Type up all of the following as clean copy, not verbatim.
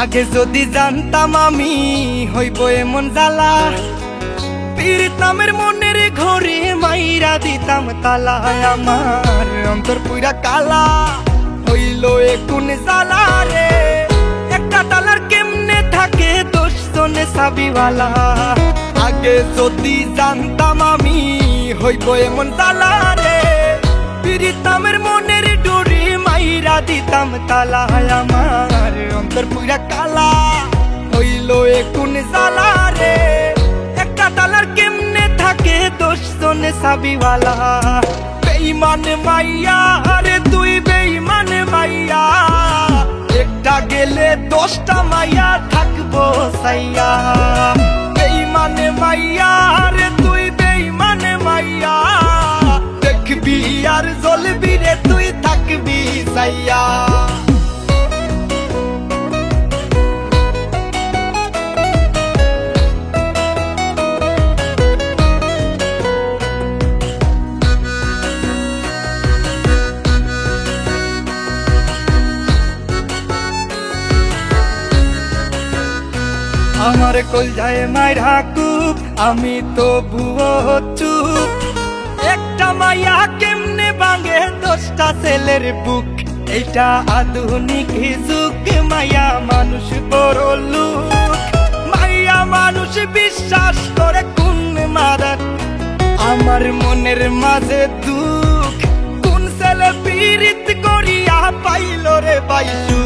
আগে যদি জানতাম আমি হইব এমন জ্বালা, পীড়িত নামের মনের ঘরে মাইরা দিতাম তালা। আমার অন্তর পুরা কালা হইল এ কোন জ্বালা রে। একটা তালার কেমনে থাকে 10 জনে চাবিওয়ালা। আগে যদি জানতাম আমি হইব এমন জ্বালা রে, পীড়িত নামের মনের ডোরে মাইরা দিতাম তালা। আমার অন্তর পুরা কালা হইল এ কোন জ্বালা রে। একটা তালার কেমনে থাকে 10 জনে চাবিওয়ালা। বেঈমান মাইয়া আরে তুই বেঈমান মাইয়া, একটা গেলে 10টা মাইয়া থাকবো সাইয়া। বেঈমান মাইয়া আরে তুই বেঈমান মাইয়া, দেখবি আর জ্বলবি রে তুই থাকবি সাইয়া। আমার কলজায় মাইরা কুপ, আমি তো বুয়ো চুপ। একটা মাইয়া কেমনে ভাঙে 10টা ছেলের বুক। এইটা আধুনিক যুগ, মাইয়া মানুষ বড় লোক। মাইয়া মানুষ বিশ্বাস করে কোন মারাত, আমার মনের মাঝে দুঃখ। কোন ছেলে পীড়িত করিয়া পাইল রে বাইসু।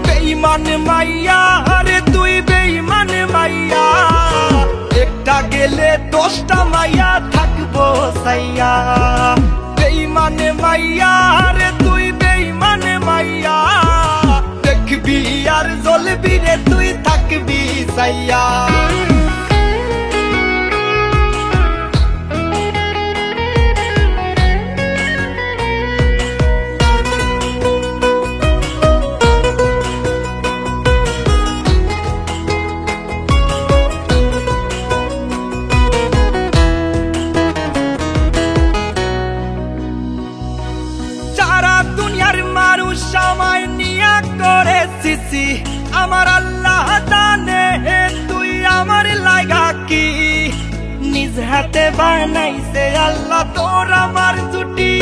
বেঈমান মাইয়া আরে তুই বেঈমান মাইয়া, একটা গেলে 10টা মাইয়া থাকবো সাইয়া। বেঈমান মাইয়া আরে তুই বেঈমান মাইয়া, দেখবি আর জ্বলবি রে তুই থাকবি সাইয়া। সময় নিয়া করে সিসি, আমার আল্লাহ জানে তুই আমার লাগা কি। নিজ হাতে বানাইছে আল্লাহ তোর আমার জুটি।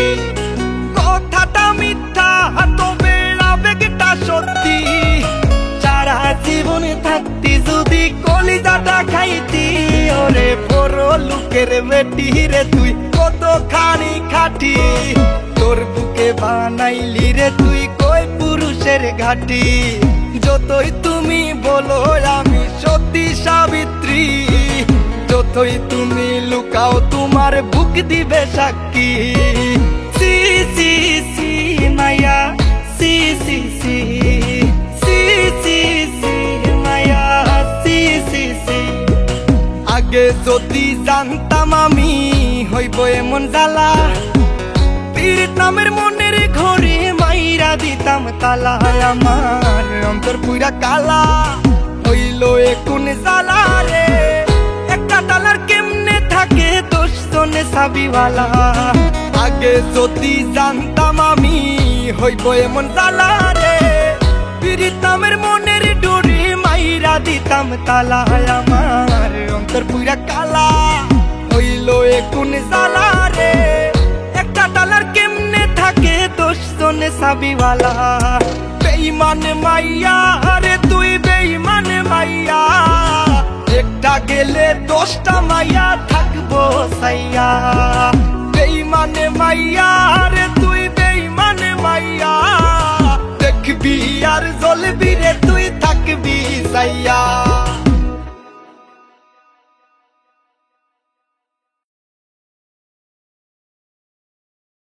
কথাটা মিথ্যা তবে আবেগটা সত্যি। সারা জীবন থাকতি যদি কলিজাটা খাইতি, ওরে বড় লোকের বেটি রে তুই কতখানি খাটি। তোর বুকে বানাইলি রে তুই কই পুরুষের ঘাটি। যতই তুমি বলো আমি সতী সাবিত্রী, যতই তুমি লুকাও তোমার বুক দিবে সাক্ষী। সি সি সি মায়া সি সি সি সি সি সি মায়া সি সি সি। আগে যদি জানতাম আমি হইব এমন জ্বালা, পীড়িত নামের মনের ঘরে মাইরা দিতাম তালা। আমার অন্তর পুরা কালা হইল এ কোন জ্বালা রে। একটা তালার কেমনে থাকে 10 জনে চাবিওয়ালা। আগে যদি জানতাম আমি হইব এমন জ্বালা রে, পীড়িত নামের মনের ডোরে মাইরা দিতাম তালা। আমার অন্তর পুরা কালা হইল এ কোন জ্বালা রে। একটা তালার কেমনে থাকে 10 জনে চাবিওয়ালা। বেঈমান মাইয়া আরে তুই বেঈমান মাইয়া, একটা গেলে 10টা মাইয়া থাকবো সাইয়া। বেঈমান মাইয়া আরে